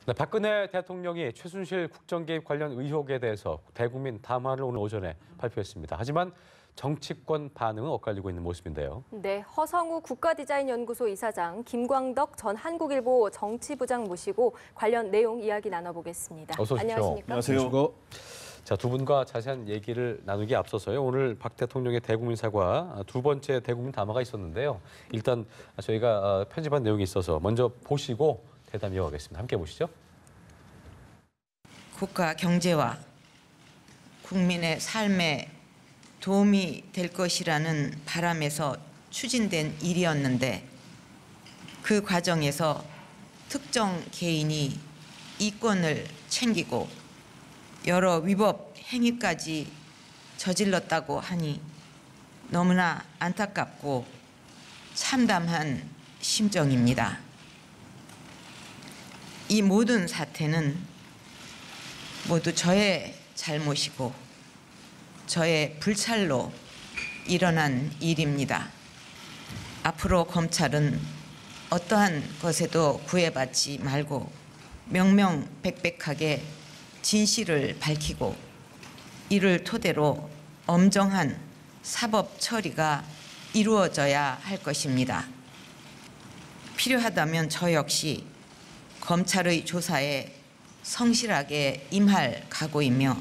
네, 박근혜 대통령이 최순실 국정 개입 관련 의혹에 대해서 대국민 담화를 오늘 오전에 발표했습니다. 하지만 정치권 반응은 엇갈리고 있는 모습인데요. 네, 허성우 국가디자인연구소 이사장, 김광덕 전 한국일보 정치부장 모시고 관련 내용 이야기 나눠보겠습니다. 어서 오십시오. 안녕하십니까? 안녕하세요. 자, 두 분과 자세한 얘기를 나누기 앞서서요. 오늘 박 대통령의 대국민 사과 두 번째 대국민 담화가 있었는데요. 일단 저희가 편집한 내용이 있어서 먼저 보시고 대담 이어가겠습니다. 함께 보시죠. 국가 경제와 국민의 삶에 도움이 될 것이라는 바람에서 추진된 일이었는데 그 과정에서 특정 개인이 이권을 챙기고 여러 위법 행위까지 저질렀다고 하니 너무나 안타깝고 참담한 심정입니다. 이 모든 사태는 모두 저의 잘못이고 저의 불찰로 일어난 일입니다. 앞으로 검찰은 어떠한 것에도 구애받지 말고 명명백백하게 진실을 밝히고 이를 토대로 엄정한 사법 처리가 이루어져야 할 것입니다. 필요하다면 저 역시 검찰의 조사에 성실하게 임할 각오이며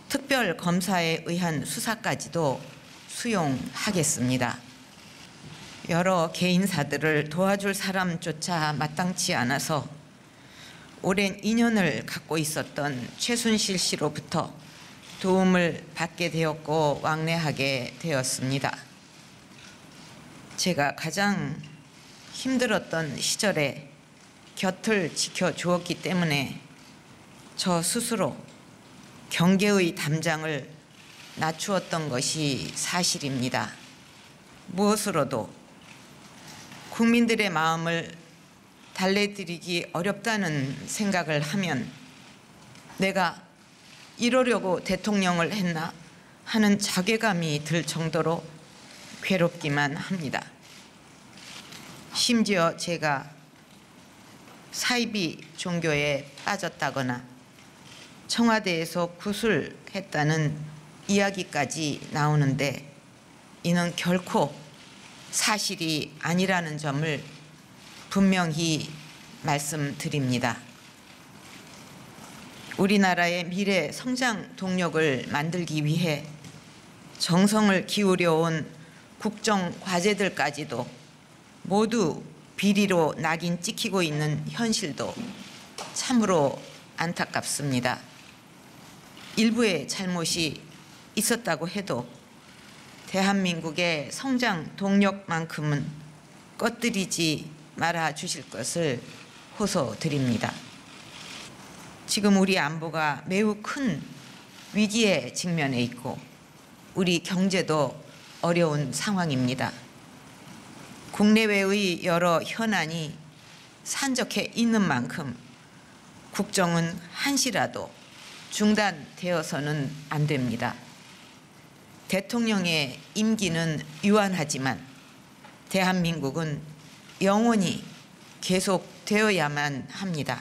특별검사에 의한 수사까지도 수용하겠습니다. 여러 개인사들을 도와줄 사람조차 마땅치 않아서 오랜 인연을 갖고 있었던 최순실 씨로부터 도움을 받게 되었고 왕래하게 되었습니다. 제가 가장 힘들었던 시절에 곁을 지켜주었기 때문에 저 스스로 경계의 담장을 낮추었던 것이 사실입니다. 무엇으로도 국민들의 마음을 달래드리기 어렵다는 생각을 하면 내가 이러려고 대통령을 했나 하는 자괴감이 들 정도로 괴롭기만 합니다. 심지어 제가 사이비 종교에 빠졌다거나 청와대에서 구술했다는 이야기까지 나오는데 이는 결코 사실이 아니라는 점을 분명히 말씀드립니다. 우리나라의 미래 성장 동력을 만들기 위해 정성을 기울여온 국정 과제들까지도 모두 비리로 낙인 찍히고 있는 현실도 참으로 안타깝습니다. 일부의 잘못이 있었다고 해도 대한민국의 성장 동력만큼은 꺼뜨리지 말아 주실 것을 호소드립니다. 지금 우리 안보가 매우 큰 위기에 직면해 있고 우리 경제도 어려운 상황입니다. 국내외의 여러 현안이 산적해 있는 만큼 국정은 한시라도 중단되어서는 안 됩니다. 대통령의 임기는 유한하지만 대한민국은 영원히 계속되어야만 합니다.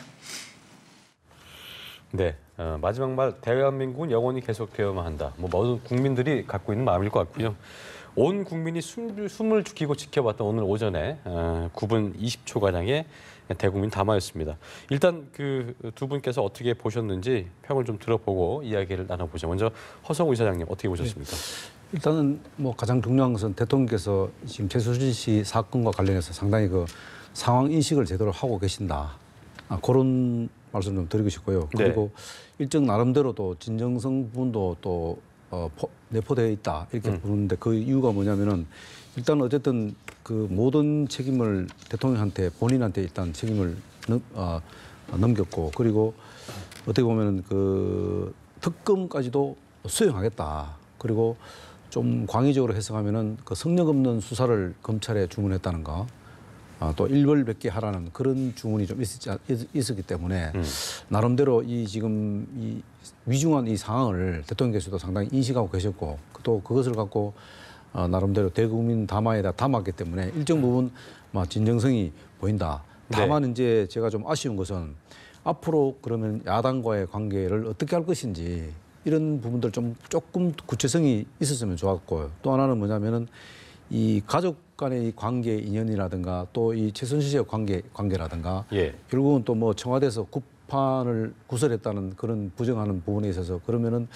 네, 마지막 말 대한민국은 영원히 계속되어야만 한다. 모든 국민들이 갖고 있는 마음일 것 같고요. 온 국민이 숨을 죽이고 지켜봤던 오늘 오전에 9분 20초가량의 대국민 담화였습니다. 일단 그 두 분께서 어떻게 보셨는지 평을 좀 들어보고 이야기를 나눠보죠. 먼저 허성우 이사장님 어떻게 보셨습니까? 네. 일단은 가장 중요한 것은 대통령께서 지금 최순실 씨 사건과 관련해서 상당히 그 상황 인식을 제대로 하고 계신다. 그런 말씀 좀 드리고 싶고요. 그리고 네. 일정 나름대로 또 진정성 부분도 또 내포되어 있다 이렇게 보는데 그 이유가 뭐냐면은 일단 어쨌든 그 모든 책임을 대통령한테 본인한테 일단 책임을 넘겼고 그리고 어떻게 보면은 그 특검까지도 수행하겠다. 그리고 좀 광의적으로 해석하면은 그 성역 없는 수사를 검찰에 주문했다는 거. 또 일벌백계 하라는 그런 주문이 좀 있었기 때문에 나름대로 지금 이 위중한 이 상황을 대통령께서도 상당히 인식하고 계셨고 또 그것을 갖고 나름대로 대국민 담화에다 담았기 때문에 일정 부분 진정성이 보인다. 다만 이제 제가 좀 아쉬운 것은 앞으로 그러면 야당과의 관계를 어떻게 할 것인지 이런 부분들 좀 조금 구체성이 있었으면 좋았고요. 또 하나는 뭐냐면은 이 가족 간의 이 관계 인연이라든가 또 이 최순실 씨의 관계라든가 예. 결국은 또 뭐 청와대에서 구판을 구설했다는 그런 부정하는 부분에 있어서 그러면은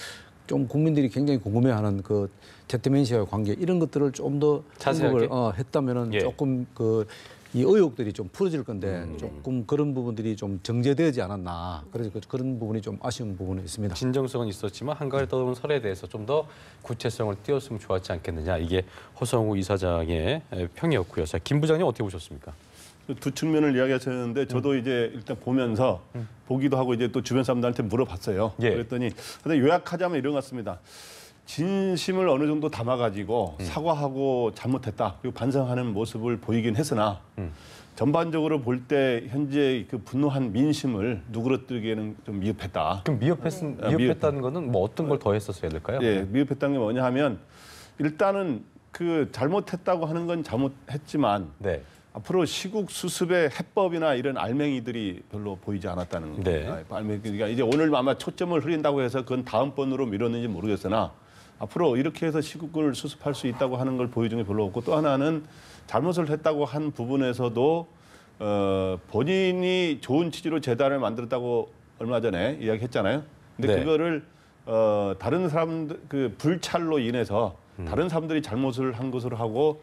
좀 국민들이 굉장히 궁금해하는 그 최태민 씨와의 관계 이런 것들을 좀 더 자세하게? 했다면은 예. 조금 그 이 의혹들이 좀 풀어질 건데 조금 그런 부분들이 좀 정제되지 않았나 그래서 그런 부분이 좀 아쉬운 부분이 있습니다. 진정성은 있었지만 한가위 떠도는 설에 대해서 좀 더 구체성을 띄웠으면 좋았지 않겠느냐. 이게 허성우 이사장의 평이었고요. 자, 김 부장님 어떻게 보셨습니까? 두 측면을 이야기하셨는데 저도 이제 일단 보면서 보기도 하고 이제 또 주변 사람들한테 물어봤어요. 예. 그랬더니 근데 요약하자면 이런 것 같습니다. 진심을 어느 정도 담아가지고 사과하고 잘못했다 그리고 반성하는 모습을 보이긴 했으나 전반적으로 볼 때 현재 그 분노한 민심을 누그러뜨리기에는 좀 미흡했다. 그럼 미흡했다는 거는 뭐 어떤 걸 더 했었어야 될까요? 예, 미흡했다는 게 뭐냐 하면 일단은 그 잘못했다고 하는 건 잘못했지만 네. 앞으로 시국 수습의 해법이나 이런 알맹이들이 별로 보이지 않았다는 네. 겁니다. 그러니까 이제 오늘 아마 초점을 흐린다고 해서 그건 다음번으로 미뤘는지 모르겠으나 앞으로 이렇게 해서 시국을 수습할 수 있다고 하는 걸 보여준 게 별로 없고 또 하나는 잘못을 했다고 한 부분에서도 본인이 좋은 취지로 재단을 만들었다고 얼마 전에 이야기했잖아요. 근데 네. 그거를 다른 사람들 그 불찰로 인해서 다른 사람들이 잘못을 한 것으로 하고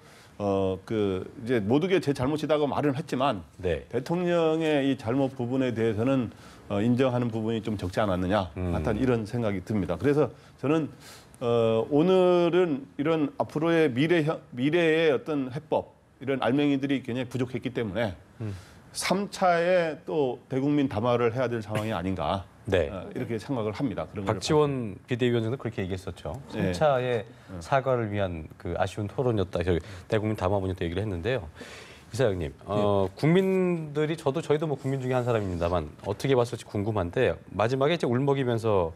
그 이제 모두게 제 잘못이다고 말은 했지만 네. 대통령의 이 잘못 부분에 대해서는 인정하는 부분이 좀 적지 않았느냐 하여튼 이런 생각이 듭니다. 그래서 저는 오늘은 이런 앞으로의 미래의 어떤 해법 이런 알맹이들이 굉장히 부족했기 때문에 3차에 또 대국민 담화를 해야 될 상황이 아닌가 네. 이렇게 생각을 합니다. 그런 걸 박지원 비대위원장도 그렇게 얘기했었죠. 네. 3차의 사과를 위한 그 아쉬운 토론이었다. 대국민 담화문이었다 얘기를 했는데요. 이사장님, 국민들이 저희도 뭐 국민 중에 한 사람입니다만 어떻게 봤을지 궁금한데 마지막에 이제 울먹이면서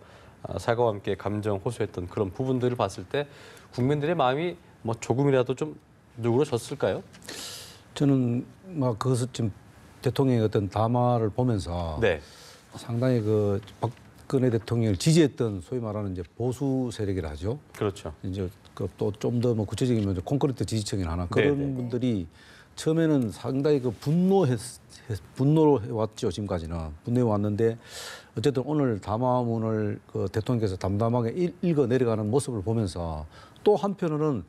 사과와 함께 감정 호소했던 그런 부분들을 봤을 때 국민들의 마음이 뭐 조금이라도 좀 누그러졌을까요? 저는 막 그것을 좀 대통령의 어떤 담화를 보면서 네. 상당히 그 박근혜 대통령을 지지했던 소위 말하는 이제 보수 세력이라 하죠. 그렇죠. 이제 그 또 좀 더 뭐 구체적이면 콘크리트 지지층이나 하나 그런 네네. 분들이 처음에는 상당히 그 분노로 해왔죠. 지금까지는 분노해 왔는데 어쨌든 오늘 담화문을 그 대통령께서 담담하게 읽어 내려가는 모습을 보면서 또 한편으로는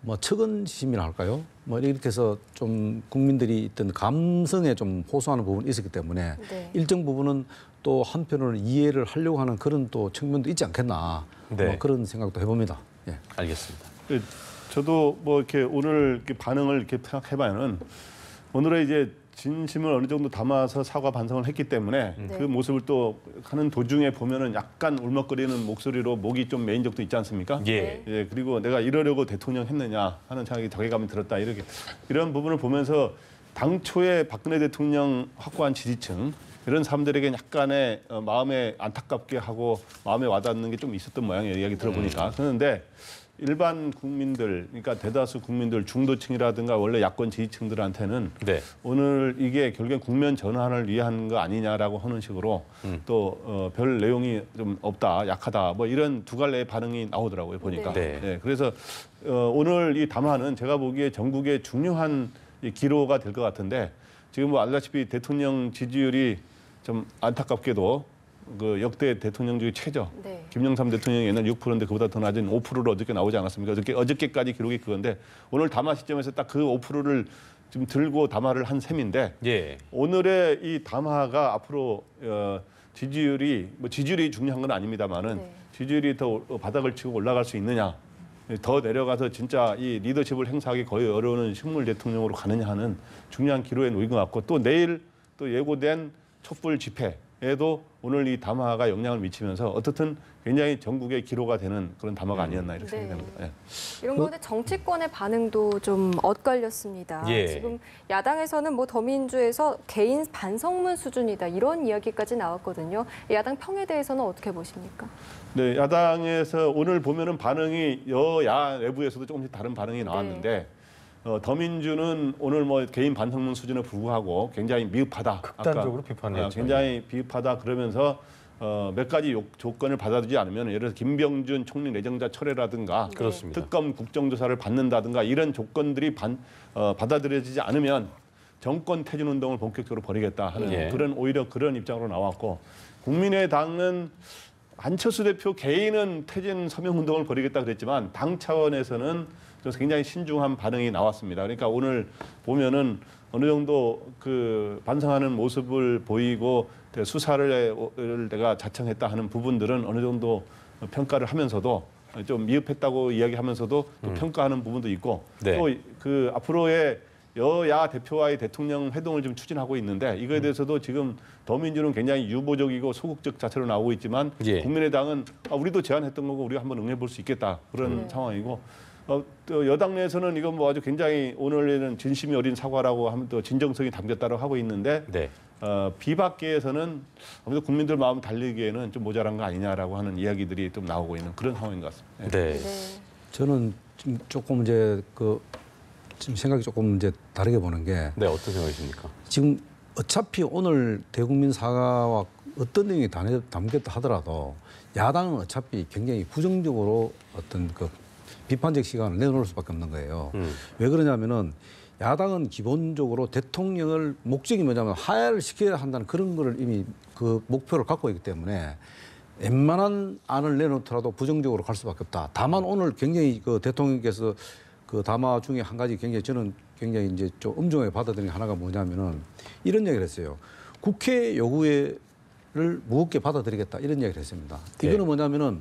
뭐 측은심이라 할까요? 뭐 이렇게 해서 좀 국민들이 있던 감성에 좀 호소하는 부분이 있었기 때문에 네. 일정 부분은 또 한편으로는 이해를 하려고 하는 그런 또 측면도 있지 않겠나 네. 뭐 그런 생각도 해봅니다. 예. 알겠습니다. 저도 뭐 이렇게 오늘 이렇게 반응을 이렇게 생각해봐야는 오늘의 이제 진심을 어느 정도 담아서 사과 반성을 했기 때문에 네. 그 모습을 또 하는 도중에 보면은 약간 울먹거리는 목소리로 목이 좀 메인 적도 있지 않습니까? 예. 예, 그리고 내가 이러려고 대통령 했느냐 하는 생각이 자괴감이 들었다 이렇게 이런 부분을 보면서 당초에 박근혜 대통령 확고한 지지층 이런 사람들에게 약간의 마음에 안타깝게 하고 마음에 와닿는 게 좀 있었던 모양이에요. 이야기 들어보니까. 그런데 일반 국민들, 그러니까 대다수 국민들, 중도층이라든가 원래 야권 지지층들한테는 네. 오늘 이게 결국엔 국면 전환을 위한 거 아니냐라고 하는 식으로 또 별 내용이 좀 없다, 약하다, 뭐 이런 두 갈래의 반응이 나오더라고요 보니까. 네. 네, 그래서 오늘 이 담화는 제가 보기에 전국의 중요한 이 기로가 될 것 같은데 지금 뭐 알다시피 대통령 지지율이 좀 안타깝게도 그 역대 대통령 중에 최저. 네. 김영삼 대통령이 옛날 6%인데 그보다 더 낮은 5%를 어저께 나오지 않았습니까? 어저께까지 기록이 그건데 오늘 담화 시점에서 딱 그 5%를 지금 들고 담화를 한 셈인데 예. 오늘의 이 담화가 앞으로 지지율이 뭐 지지율이 중요한 건 아닙니다만은 네. 지지율이 더 바닥을 치고 올라갈 수 있느냐 더 내려가서 진짜 이 리더십을 행사하기 거의 어려운 식물 대통령으로 가느냐 하는 중요한 기로에 놓인 것 같고 또 내일 또 예고된 촛불 집회에도 오늘 이 담화가 영향을 미치면서 어떻든 굉장히 전국의 기로가 되는 그런 담화가 아니었나 이렇게 네. 생각합니다. 예. 이런 가운데 정치권의 반응도 좀 엇갈렸습니다. 예. 지금 야당에서는 뭐 더민주에서 개인 반성문 수준이다 이런 이야기까지 나왔거든요. 야당 평에 대해서는 어떻게 보십니까? 네, 야당에서 오늘 보면은 반응이 여야 내부에서도 조금씩 다른 반응이 나왔는데 더민주는 오늘 뭐 개인 반성문 수준에 불구하고 굉장히 미흡하다. 극단적으로 비판해요. 굉장히 비흡하다 그러면서 몇 가지 조건을 받아들이지 않으면 예를 들어서 김병준 총리 내정자 철회라든가 그렇습니다. 특검 국정조사를 받는다든가 이런 조건들이 받아들여지지 않으면 정권 퇴진 운동을 본격적으로 벌이겠다 하는 예. 오히려 그런 입장으로 나왔고 국민의당은 안철수 대표 개인은 퇴진 서명 운동을 벌이겠다 그랬지만 당 차원에서는 좀 굉장히 신중한 반응이 나왔습니다. 그러니까 오늘 보면은 어느 정도 그 반성하는 모습을 보이고 수사를 내가 자청했다 하는 부분들은 어느 정도 평가를 하면서도 좀 미흡했다고 이야기하면서도 또 평가하는 부분도 있고 네. 또 그 앞으로의 여야 대표와의 대통령 회동을 좀 추진하고 있는데 이거에 대해서도 지금 더민주는 굉장히 유보적이고 소극적 자체로 나오고 있지만 예. 국민의당은 우리도 제안했던 거고 우리가 한번 응해볼 수 있겠다 그런 상황이고 또 여당 내에서는 이건 뭐 아주 굉장히 오늘에는 진심이 어린 사과라고 하면 또 진정성이 담겼다고 하고 있는데 네. 비박계에서는 아무래도 국민들 마음 달리기에는 좀 모자란 거 아니냐라고 하는 이야기들이 좀 나오고 있는 그런 상황인 것 같습니다. 네. 저는 지금 조금 이제 지금 생각이 조금 이제 다르게 보는 게 네, 어떤 생각이십니까? 지금 어차피 오늘 대국민 사과와 어떤 내용이 담겼다 하더라도 야당은 어차피 굉장히 부정적으로 어떤 그 비판적 시간을 내놓을 수밖에 없는 거예요. 왜 그러냐면은 야당은 기본적으로 대통령을 목적이 뭐냐면 하야를 시켜야 한다는 그런 거를 이미 그 목표를 갖고 있기 때문에 웬만한 안을 내놓더라도 부정적으로 갈 수밖에 없다. 다만 오늘 굉장히 그 대통령께서 그 담화 중에 한 가지 굉장히 저는 굉장히 이제 좀 엄중하게 받아들이는 하나가 뭐냐면은 이런 얘기를 했어요. 국회 요구를 무겁게 받아들이겠다 이런 얘기를 했습니다. 이거는 뭐냐면은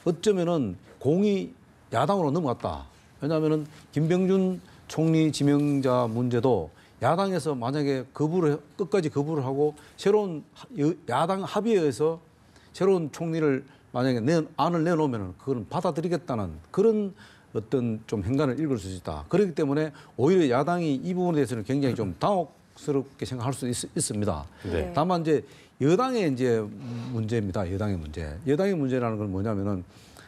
어쩌면은 공이 야당으로 넘어갔다. 왜냐하면은 김병준 총리 지명자 문제도 야당에서 만약에 끝까지 거부를 하고 새로운 야당 합의에 의해서 새로운 총리를 만약에 안을 내놓으면은 그건 받아들이겠다는 그런 어떤 좀 행간을 읽을 수 있다. 그렇기 때문에 오히려 야당이 이 부분에 대해서는 굉장히 좀 당혹스럽게 생각할 수 있습니다. 네. 다만 이제 여당의 이제 문제입니다. 여당의 문제. 여당의 문제라는 건 뭐냐면은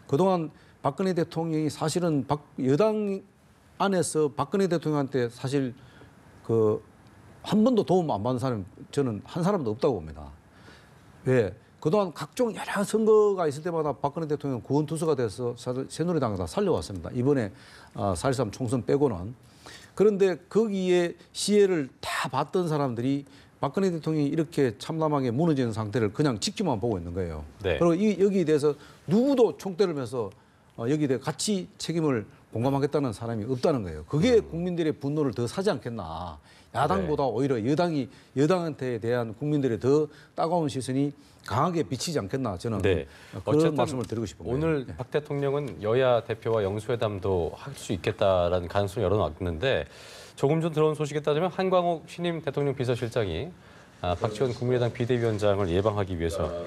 그동안 박근혜 대통령이 사실은 여당 안에서 박근혜 대통령한테 사실 한 번도 도움 안 받은 사람이 저는 한 사람도 없다고 봅니다. 왜? 그동안 각종 여러 선거가 있을 때마다 박근혜 대통령 구원투수가 돼서 새누리당을 다 살려왔습니다. 이번에 4.13 총선 빼고는. 그런데 거기에 시혜를 다 봤던 사람들이 박근혜 대통령이 이렇게 참담하게 무너지는 상태를 그냥 지켜만 보고 있는 거예요. 네. 그리고 여기에 대해서 누구도 총대를 메서 여기에 대해 같이 책임을 공감하겠다는 사람이 없다는 거예요. 그게 국민들의 분노를 더 사지 않겠나. 야당보다 오히려 여당한테 대한 국민들의 더 따가운 시선이 강하게 비치지 않겠나. 저는 네. 그런 어쨌든 말씀을 드리고 싶은 거예요. 오늘 박 대통령은 여야 대표와 영수회담도 할 수 있겠다라는 가능성을 열어놨는데 조금 전 들어온 소식에 따르면 한광욱 신임 대통령 비서실장이 박지원 국민의당 비대위원장을 예방하기 위해서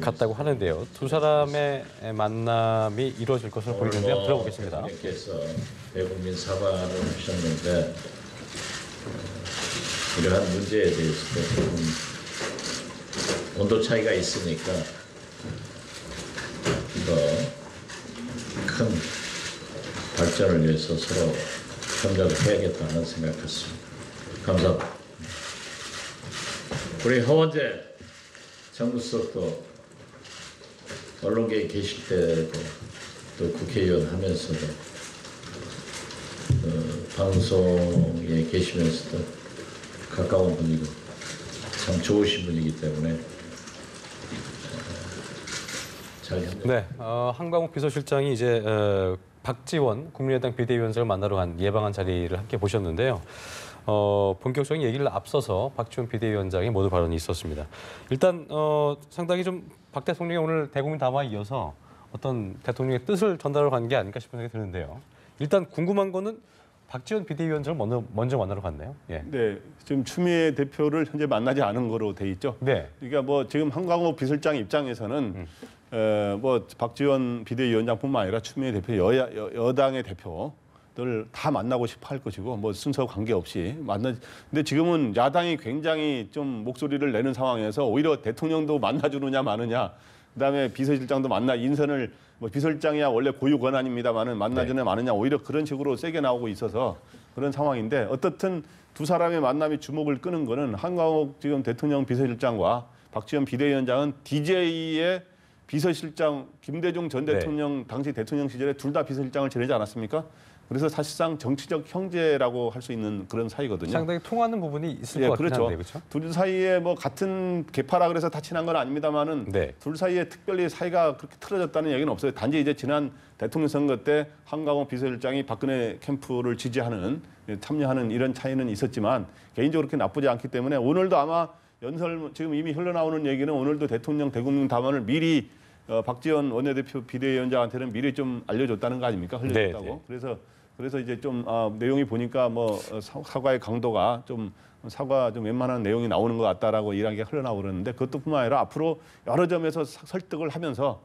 갔다고 하는데요. 두 사람의 만남이 이루어질 것으로 보이는데 한번 들어보겠습니다. 대통령께서 대국민 사과를 하셨는데 이러한 문제에 대해서도 조금 온도 차이가 있으니까 더 큰 발전을 위해서 서로 협력을 해야겠다는 생각했습니다. 감사합니다. 우리 허원재 정무수석도 언론계에 계실 때도 또 국회의원 하면서도 방송에 계시면서도 가까운 분이고 참 좋으신 분이기 때문에 잘 협력. 네, 한광욱 비서실장이 이제 박지원 국민의당 비대위원장을 만나러 간 예방한 자리를 함께 보셨는데요. 본격적인 얘기를 앞서서 박지원 비대위원장의 모두 발언이 있었습니다. 일단 상당히 좀 박 대통령이 오늘 대국민 담화에 이어서 어떤 대통령의 뜻을 전달하러 간 게 아닐까 싶은 생각이 드는데요. 일단 궁금한 거는 박지원 비대위원장을 먼저 만나러 갔네요. 예. 네, 지금 추미애 대표를 현재 만나지 않은 거로 돼 있죠. 네. 그러니까 뭐 지금 한광욱 비서실장 입장에서는 뭐 박지원 비대위원장뿐만 아니라 추미애 대표 여당의 대표들 다 만나고 싶어 할 것이고 뭐 순서 관계없이 근데 지금은 야당이 굉장히 좀 목소리를 내는 상황에서 오히려 대통령도 만나주느냐 마느냐 그다음에 비서실장도 인선을 뭐 비서실장이야 원래 고유 권한입니다만은 만나전에 많으냐 오히려 그런 식으로 세게 나오고 있어서 그런 상황인데 어떻든 두 사람의 만남이 주목을 끄는 거는 한광욱 지금 대통령 비서실장과 박지원 비대위원장은 DJ의 비서실장 김대중 전 대통령 당시 대통령 시절에 둘 다 비서실장을 지내지 않았습니까? 그래서 사실상 정치적 형제라고 할 수 있는 그런 사이거든요. 상당히 통하는 부분이 있을 것 같긴 그렇죠. 한데, 그렇죠? 둘 사이에 뭐 같은 계파라 그래서 다 친한 건 아닙니다만은 둘 사이에 특별히 사이가 그렇게 틀어졌다는 얘기는 없어요. 단지 이제 지난 대통령 선거 때 한광욱 비서실장이 박근혜 캠프를 지지하는 참여하는 이런 차이는 있었지만 개인적으로 그렇게 나쁘지 않기 때문에 오늘도 아마 연설 지금 이미 흘러나오는 얘기는 오늘도 대통령 대국민 담화를 미리 박지원 원내대표 비대위원장한테는 미리 좀 알려줬다는 거 아닙니까? 흘려줬다고. 그래서 이제 좀 내용이 보니까 뭐 사과의 강도가 좀 사과 좀 웬만한 내용이 나오는 것 같다라고 이런 게 흘러나오고 그러는데 그것뿐만 아니라 앞으로 여러 점에서 설득을 하면서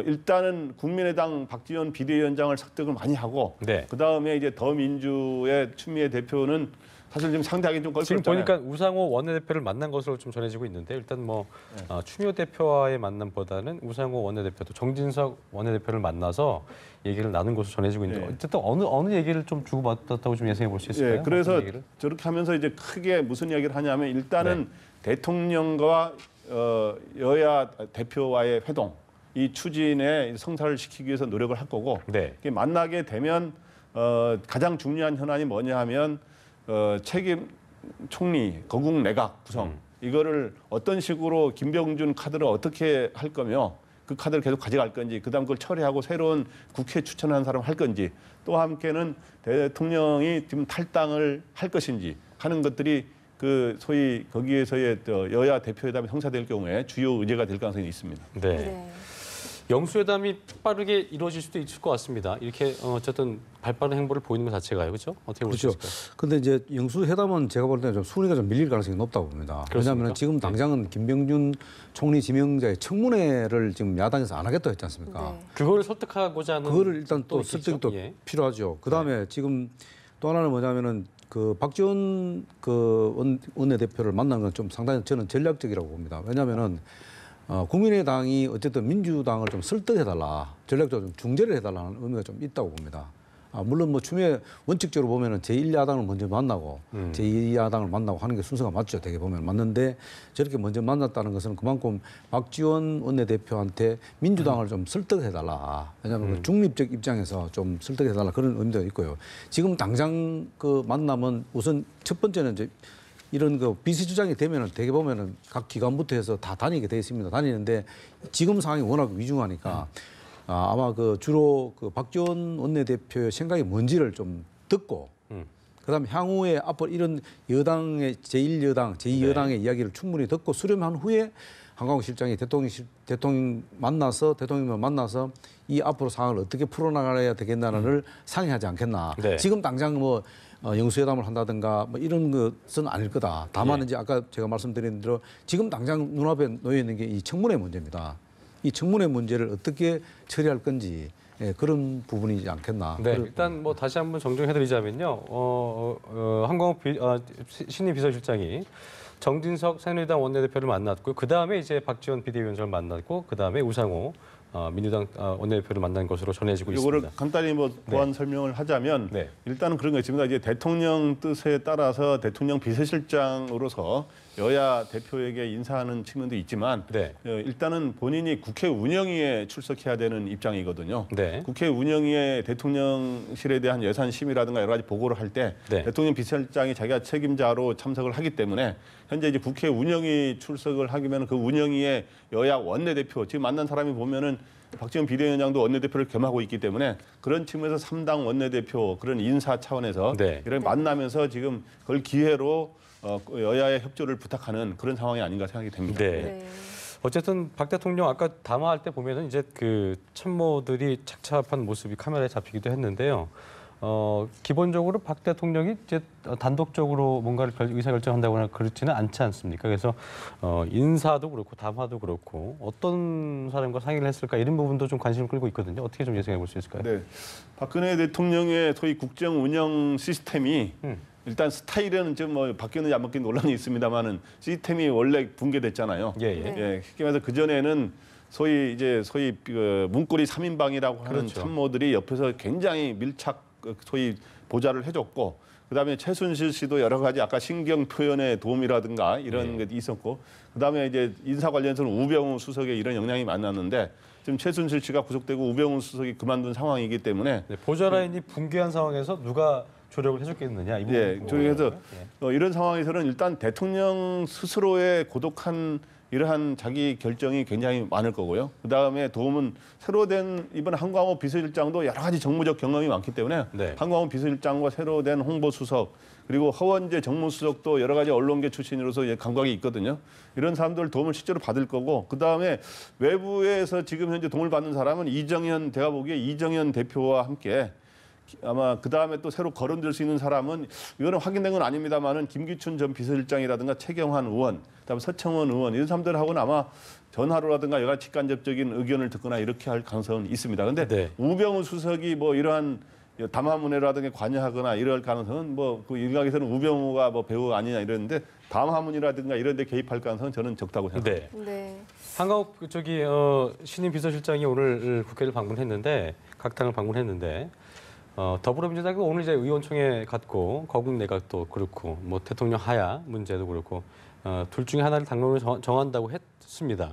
일단은 국민의당 박지원 비대위원장을 설득을 많이 하고 그다음에 이제 더민주의 추미애 대표는 사실 지금 상대하기 좀 지금 껄끄럽잖아요. 보니까 우상호 원내대표를 만난 것으로 좀 전해지고 있는데 일단 뭐 추미애 대표와의 만남보다는 우상호 원내대표도 정진석 원내대표를 만나서 얘기를 나눈 것으로 전해지고 있는데 어쨌든 어느 얘기를 좀 주고받았다고 좀 예상해 볼 수 있을까요? 그래서 저렇게 하면서 이제 크게 무슨 이야기를 하냐면 일단은 대통령과 여야 대표와의 회동 이 추진에 성사를 시키기 위해서 노력을 할 거고 만나게 되면 가장 중요한 현안이 뭐냐 하면 책임 총리, 거국 내각 구성 이거를 어떤 식으로 김병준 카드를 어떻게 할 거며 그 카드를 계속 가져갈 건지 그다음 그걸 처리하고 새로운 국회 추천하는 사람 할 건지 또 함께는 대통령이 지금 탈당을 할 것인지 하는 것들이 그 소위 거기에서의 여야 대표회담이 성사될 경우에 주요 의제가 될 가능성이 있습니다. 영수회담이 빠르게 이루어질 수도 있을 것 같습니다. 이렇게 어쨌든 발빠른 행보를 보이는 것 자체가요, 그렇죠? 어떻게 볼 수 있을까요? 그런데 이제 영수회담은 제가 볼 때는 좀 순위가 좀 밀릴 가능성이 높다고 봅니다. 왜냐하면 지금 당장은 김병준 총리 지명자의 청문회를 지금 야당에서 안 하겠다고 했지 않습니까? 그거를 설득하고자 하는 그거를 일단 또 설득이 또 필요하죠. 그다음에 지금 또 하나는 뭐냐면은 그 박지원 그 원내대표를 만난 건 좀 상당히 저는 전략적이라고 봅니다. 왜냐하면은 국민의당이 어쨌든 민주당을 좀 설득해달라, 전략적으로 좀 중재를 해달라는 의미가 좀 있다고 봅니다. 물론 뭐 추미애 원칙적으로 보면은 제1야당을 먼저 만나고 제2야당을 만나고 하는 게 순서가 맞죠. 되게 보면 맞는데 저렇게 먼저 만났다는 것은 그만큼 박지원 원내대표한테 민주당을 좀 설득해달라. 왜냐하면 그 중립적 입장에서 좀 설득해달라 그런 의미도 있고요. 지금 당장 그 만남은 우선 첫 번째는 이제 이런 그 비서주장이 되면은 되게 보면은 각 기관부터 해서 다 다니게 돼 있습니다. 다니는데 지금 상황이 워낙 위중하니까 아마 그 주로 그 박지원 원내대표의 생각이 뭔지를 좀 듣고 그다음에 향후에 앞으로 이런 여당의 제1여당, 제2여당의 이야기를 충분히 듣고 수렴한 후에 한광욱 실장이 대통령 만나서 이 앞으로 상황을 어떻게 풀어나가야 되겠나를 를 상의하지 않겠나. 지금 당장 뭐 영수회담을 한다든가 뭐 이런 것은 아닐 거다. 다만 이제 아까 제가 말씀드린 대로 지금 당장 눈앞에 놓여 있는 게 이 청문회 문제입니다. 이 청문회 문제를 어떻게 처리할 건지 그런 부분이지 않겠나. 일단 뭐 다시 한번 정정해드리자면요. 한광욱 신임 비서실장이 정진석 새누리당 원내대표를 만났고 그 다음에 이제 박지원 비대위원장을 만났고 그 다음에 우상호 민주당 원내대표를 만난 것으로 전해지고 있습니다. 이거를 간단히 뭐 보완 설명을 하자면 일단은 그런 거 있습니다. 이제 대통령 뜻에 따라서 대통령 비서실장으로서 여야 대표에게 인사하는 측면도 있지만 일단은 본인이 국회 운영위에 출석해야 되는 입장이거든요. 국회 운영위에 대통령실에 대한 예산 심의라든가 여러 가지 보고를 할 때 대통령 비서실장이 자기가 책임자로 참석을 하기 때문에 현재 이제 국회 운영위 출석을 하기면 그 운영위에 여야 원내대표 지금 만난 사람이 보면은 박지원 비대위원장도 원내대표를 겸하고 있기 때문에 그런 측면에서 3당 원내대표 그런 인사 차원에서 이런 만나면서 지금 그걸 기회로 여야의 협조를 부탁하는 그런 상황이 아닌가 생각이 됩니다. 어쨌든 박 대통령 아까 담화할 때 보면은 이제 그 참모들이 착잡한 모습이 카메라에 잡히기도 했는데요. 기본적으로 박 대통령이 이제 단독적으로 뭔가를 의사결정한다거나 그렇지는 않지 않습니까? 그래서 인사도 그렇고 담화도 그렇고 어떤 사람과 상의를 했을까 이런 부분도 좀 관심을 끌고 있거든요. 어떻게 좀 예상해 볼 수 있을까요? 박근혜 대통령의 소위 국정 운영 시스템이 일단 스타일은 좀 뭐 바뀌었는지 안 바뀌었는지 논란이 있습니다만은 시스템이 원래 붕괴됐잖아요. 쉽게 말해서 그 전에는 소위 그 문고리 3인방이라고 하는 그렇죠. 참모들이 옆에서 굉장히 밀착 소위 보좌를 해줬고, 그다음에 최순실 씨도 여러 가지 아까 신경 표현의 도움이라든가 이런 게 있었고, 그다음에 이제 인사 관련해서는 우병우 수석의 이런 영향이 많았는데, 지금 최순실 씨가 구속되고 우병우 수석이 그만둔 상황이기 때문에 네, 보좌 라인이 붕괴한 상황에서 누가 조력을 해줬겠느냐. 이 예, 그래서 예. 이런 상황에서는 일단 대통령 스스로의 고독한 이러한 자기 결정이 굉장히 많을 거고요. 그다음에 도움은 새로 된 이번 한광호 비서실장도 여러 가지 정무적 경험이 많기 때문에 네. 한광호 비서실장과 새로 된 홍보수석 그리고 허원재 정무수석도 여러 가지 언론계 출신으로서 감각이 있거든요. 이런 사람들 도움을 실제로 받을 거고, 그다음에 외부에서 지금 현재 도움을 받는 사람은 이정현, 제가 보기에 이정현 대표와 함께 아마 그다음에 또 새로 거론될 수 있는 사람은 이거는 확인된 건 아닙니다만은 김기춘 전 비서실장이라든가 최경환 의원, 그다음에 서청원 의원 이런 사람들하고는 아마 전화로라든가 여러 가지 직간접적인 의견을 듣거나 이렇게 할 가능성은 있습니다. 그런데 네. 우병우 수석이 뭐 이러한 담화문이라든가 관여하거나 이럴 가능성은 뭐 그 일각에서는 우병우가 뭐 배우 아니냐 이러는데 담화문이라든가 이런 데 개입할 가능성은 저는 적다고 생각합니다. 네. 네. 한가욱 신임 비서실장이 오늘 국회를 방문했는데, 각 당을 방문했는데, 더불어민주당이 오늘 이제 의원총회 갖고 거국 내각도 그렇고 뭐 대통령 하야 문제도 그렇고 둘 중에 하나를 당론을 정한다고 했습니다.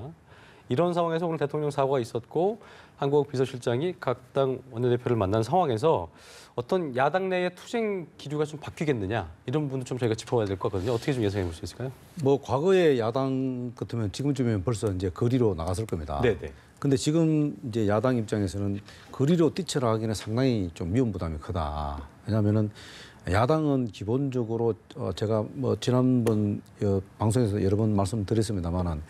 이런 상황에서 오늘 대통령 사고가 있었고 한국 비서실장이 각 당 원내대표를 만난 상황에서 어떤 야당 내의 투쟁 기류가 좀 바뀌겠느냐, 이런 부분도 좀 저희가 짚어봐야 될 것 같거든요. 어떻게 좀 예상해 볼 수 있을까요? 뭐 과거에 야당 같으면 지금쯤이면 벌써 이제 거리로 나갔을 겁니다. 네네. 근데 지금 이제 야당 입장에서는 거리로 뛰쳐나가기는 상당히 좀 위험 부담이 크다. 왜냐하면은 야당은 기본적으로 제가 뭐 지난번 방송에서 여러 번 말씀드렸습니다만은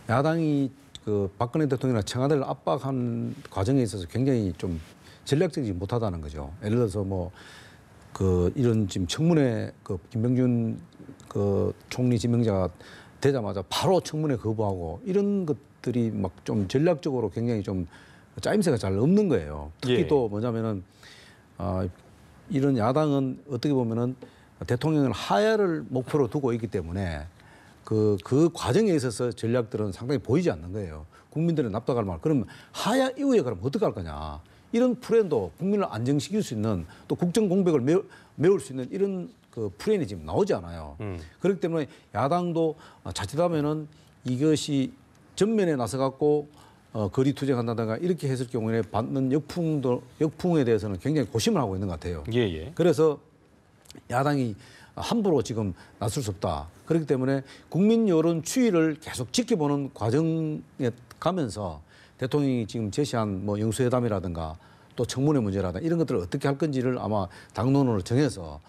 야당이 그 박근혜 대통령이나 청와대를 압박한 과정에 있어서 굉장히 좀 전략적이지 못하다는 거죠. 예를 들어서 뭐 그 이런 지금 청문회 그 김병준 그 총리 지명자가 되자마자 바로 청문회 거부하고 이런 것들이 막 좀 전략적으로 굉장히 좀 짜임새가 잘 없는 거예요. 특히 예. 또 뭐냐면은 이런 야당은 어떻게 보면은 대통령을 하야를 목표로 두고 있기 때문에 그 과정에 있어서 전략들은 상당히 보이지 않는 거예요. 국민들의 납득할 말. 그럼 하야 이후에 그럼 어떻게 할 거냐. 이런 플랜도 국민을 안정시킬 수 있는, 또 국정 공백을 메울 수 있는 이런 그 플랜이 지금 나오지 않아요. 그렇기 때문에 야당도 자칫하면은 이것이 전면에 나서 갖고 거리 투쟁한다든가 이렇게 했을 경우에 받는 역풍에 대해서는 굉장히 고심을 하고 있는 것 같아요. 예. 그래서 야당이 함부로 지금 나설 수 없다. 그렇기 때문에 국민 여론 추이를 계속 지켜보는 과정에 가면서 대통령이 지금 제시한 뭐 영수회담이라든가 또 청문회 문제라든가 이런 것들을 어떻게 할 건지를 아마 당론으로 정해서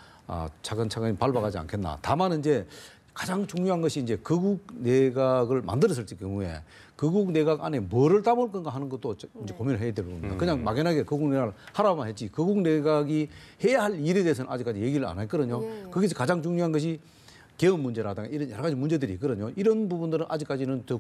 차근차근히 밟아가지 않겠나. 다만 이제 가장 중요한 것이 이제 거국 내각을 만들었을 경우에 거국 내각 안에 뭐를 담을 건가 하는 것도 이제 고민을 해야 될 겁니다. 그냥 막연하게 거국 내각을 하라만 했지 거국 내각이 해야 할 일에 대해서는 아직까지 얘기를 안 했거든요. 거기서 가장 중요한 것이 개헌 문제라든가 이런 여러 가지 문제들이 있거든요. 이런 부분들은 아직까지는 더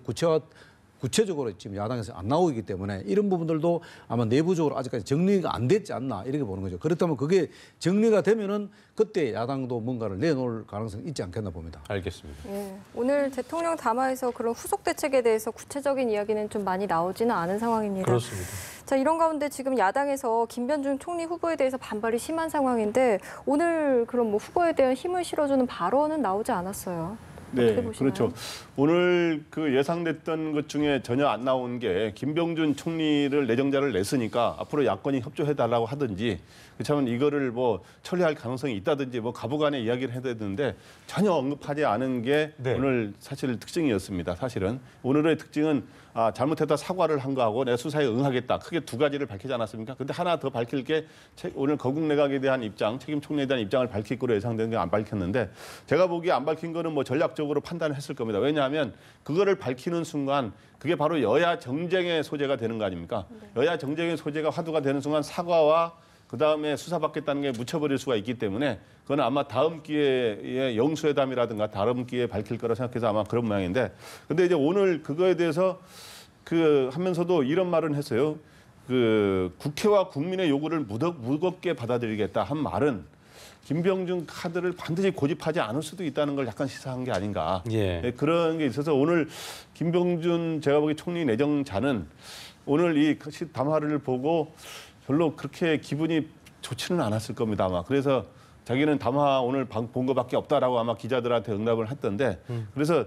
구체적으로 지금 야당에서 안 나오기 때문에 이런 부분들도 아마 내부적으로 아직까지 정리가 안 됐지 않나 이렇게 보는 거죠. 그렇다면 그게 정리가 되면은 그때 야당도 뭔가를 내놓을 가능성이 있지 않겠나 봅니다. 알겠습니다. 예. 오늘 대통령 담화에서 그런 후속 대책에 대해서 구체적인 이야기는 좀 많이 나오지는 않은 상황입니다. 그렇습니다. 자, 이런 가운데 지금 야당에서 김변중 총리 후보에 대해서 반발이 심한 상황인데 오늘 그럼 뭐 후보에 대한 힘을 실어주는 발언은 나오지 않았어요. 네, 어떻게 보시나요? 그렇죠. 오늘 그 예상됐던 것 중에 전혀 안 나온 게 김병준 총리를 내정자를 냈으니까 앞으로 야권이 협조해달라고 하든지 그렇다면 이거를 뭐 처리할 가능성이 있다든지 뭐 가부간의 이야기를 해야 되는데 전혀 언급하지 않은 게 네. 오늘 사실 특징이었습니다. 사실은 오늘의 특징은 잘못했다 사과를 한 거하고 내 수사에 응하겠다. 크게 두 가지를 밝히지 않았습니까? 근데 하나 더 밝힐 게 오늘 거국 내각에 대한 입장, 책임 총리에 대한 입장을 밝힐 거로 예상되는 게 안 밝혔는데 제가 보기에 안 밝힌 거는 뭐 전략적으로 판단을 했을 겁니다. 왜냐하면 그거를 밝히는 순간 그게 바로 여야 정쟁의 소재가 되는 거 아닙니까? 여야 정쟁의 소재가 화두가 되는 순간 사과와 그다음에 수사받겠다는 게 묻혀버릴 수가 있기 때문에 그건 아마 다음 기회에 영수회담이라든가 다음 기회에 밝힐 거라 생각해서 아마 그런 모양인데 근데 이제 오늘 그거에 대해서 하면서도 이런 말은 했어요. 국회와 국민의 요구를 무겁게 받아들이겠다 한 말은 김병준 카드를 반드시 고집하지 않을 수도 있다는 걸 약간 시사한 게 아닌가. 예. 예, 그런 게 있어서 오늘 김병준 제가 보기 총리 내정자는 오늘 이 담화를 보고 별로 그렇게 기분이 좋지는 않았을 겁니다 아마. 그래서 자기는 담화 오늘 본 것밖에 없다라고 아마 기자들한테 응답을 했던데 그래서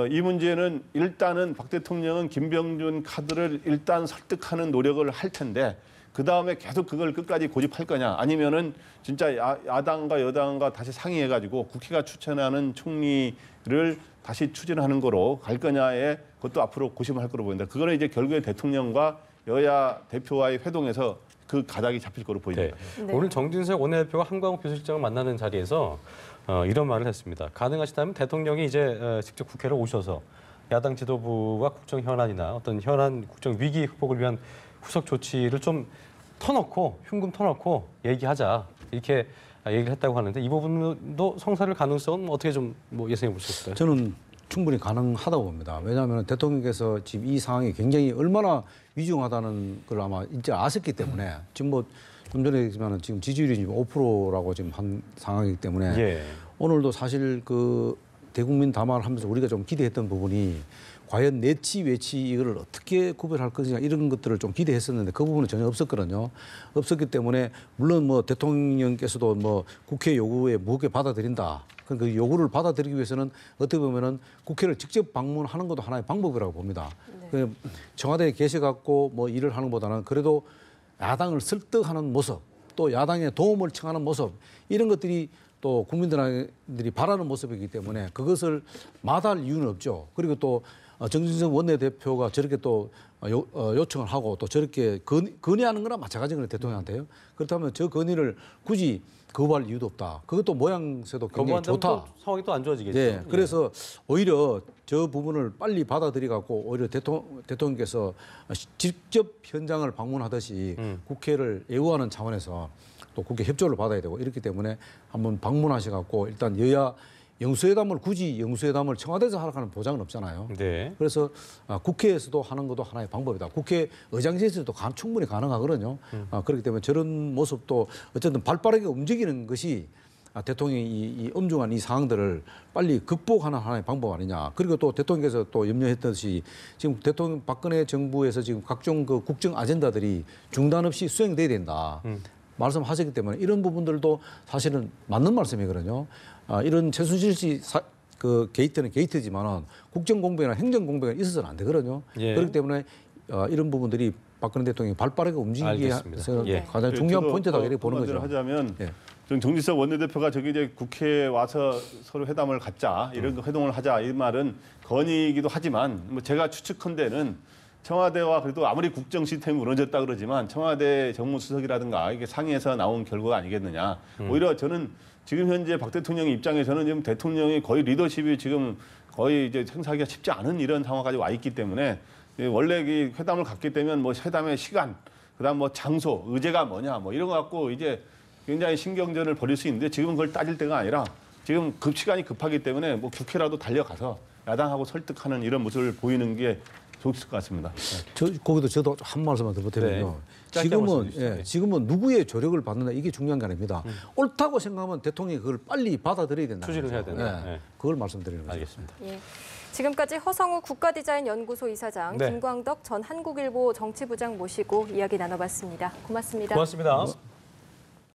이 문제는 일단은 박 대통령은 김병준 카드를 일단 설득하는 노력을 할 텐데 그 다음에 계속 그걸 끝까지 고집할 거냐 아니면은 진짜 야당과 여당과 다시 상의해가지고 국회가 추천하는 총리를 다시 추진하는 거로 갈 거냐에 그것도 앞으로 고심을 할 거로 보인다. 그거는 이제 결국에 대통령과 여야 대표와의 회동에서 그 가닥이 잡힐 거로 보입니다. 네. 네. 오늘 정진석 원내대표가 한광욱 비서실장을 만나는 자리에서 이런 말을 했습니다. 가능하시다면 대통령이 이제 직접 국회로 오셔서 야당 지도부와 국정 현안이나 어떤 현안 국정 위기 극복을 위한 후속 조치를 좀 터놓고 흉금 터놓고 얘기하자 이렇게 얘기를 했다고 하는데 이 부분도 성사될 가능성은 어떻게 좀 뭐 예상해 보셨을까요? 저는 충분히 가능하다고 봅니다. 왜냐하면 대통령께서 지금 이 상황이 굉장히 얼마나 위중하다는 걸 아마 이제 아셨기 때문에 지금 뭐 좀 전에 얘기했지만 지금 지지율이 지금 5%라고 지금 한 상황이기 때문에 예. 오늘도 사실 그 대국민 담화를 하면서 우리가 좀 기대했던 부분이 과연 내치 외치 이거를 어떻게 구별할 것이냐 이런 것들을 좀 기대했었는데 그 부분은 전혀 없었거든요. 없었기 때문에 물론 뭐 대통령께서도 뭐 국회 요구에 무겁게 받아들인다. 그 요구를 받아들이기 위해서는 어떻게 보면은 국회를 직접 방문하는 것도 하나의 방법이라고 봅니다. 그 청와대에 계셔갖고 뭐 일을 하는 것보다는 그래도 야당을 설득하는 모습, 또 야당의 도움을 청하는 모습 이런 것들이 또 국민들이 바라는 모습이기 때문에 그것을 마다할 이유는 없죠. 그리고 또 정진석 원내대표가 저렇게 또 요청을 하고 또 저렇게 건의하는 거나 마찬가지거든요, 대통령한테요. 그렇다면 저 건의를 굳이 거부할 이유도 없다. 그것도 모양새도 굉장히 좋다. 또 상황이 또 안 좋아지겠죠. 네, 그래서 오히려 저 부분을 빨리 받아들여 갖고 오히려 대통령께서 직접 현장을 방문하듯이 국회를 예우하는 차원에서 또 국회 협조를 받아야 되고 이렇기 때문에 한번 방문하셔 갖고 일단 여야 영수회담을 굳이 영수회담을 청와대에서 하라는 보장은 없잖아요. 네. 그래서 국회에서도 하는 것도 하나의 방법이다. 국회 의장실에서도 충분히 가능하거든요. 그렇기 때문에 저런 모습도 어쨌든 발빠르게 움직이는 것이 대통령이 이 엄중한 이 상황들을 빨리 극복하는 하나의 방법 아니냐. 그리고 또 대통령께서 또 염려했듯이 지금 대통령 박근혜 정부에서 지금 각종 그 국정 아젠다들이 중단 없이 수행돼야 된다. 말씀하셨기 때문에 이런 부분들도 사실은 맞는 말씀이거든요. 이런 최순실 씨 그 게이트는 게이트지만은 국정 공백이나 행정 공백이 있어서는 안 되거든요. 예. 그렇기 때문에 이런 부분들이 박근혜 대통령이 발빠르게 움직이기 위해서 예. 가장 중요한 포인트다 이렇게 보는 한마디로 거죠. 하자면 예. 정진석 원내대표가 저기 이제 국회에 와서 서로 회담을 갖자 이런 거 회동을 하자 이 말은 건의이기도 하지만 뭐 제가 추측컨대는 청와대와 그래도 아무리 국정 시스템이 무너졌다 그러지만 청와대 정무수석이라든가 이게 상의해서 나온 결과가 아니겠느냐. 오히려 저는 지금 현재 박 대통령 입장에서는 지금 대통령이 거의 리더십이 지금 거의 이제 행사하기가 쉽지 않은 이런 상황까지 와 있기 때문에 원래 이 회담을 갖게 되면 뭐 회담의 시간, 그다음 뭐 장소, 의제가 뭐냐 뭐 이런 거 갖고 이제 굉장히 신경전을 벌일 수 있는데 지금은 그걸 따질 때가 아니라 지금 시간이 급하기 때문에 뭐 국회라도 달려가서 야당하고 설득하는 이런 모습을 보이는 게 좋을 것 같습니다. 거기도 저도 한 말씀만 더 보태면요. 네. 짧게 말씀해 주시죠. 지금은 누구의 조력을 받는다 이게 중요한 게 아닙니다. 옳다고 생각하면 대통령이 그걸 빨리 받아들여야 된다. 추진을 해야 된다. 네. 그걸 말씀드리는 거죠. 알겠습니다. 예. 지금까지 허성우 국가디자인연구소 이사장, 네. 김광덕 전 한국일보 정치부장 모시고 이야기 나눠봤습니다. 고맙습니다. 고맙습니다.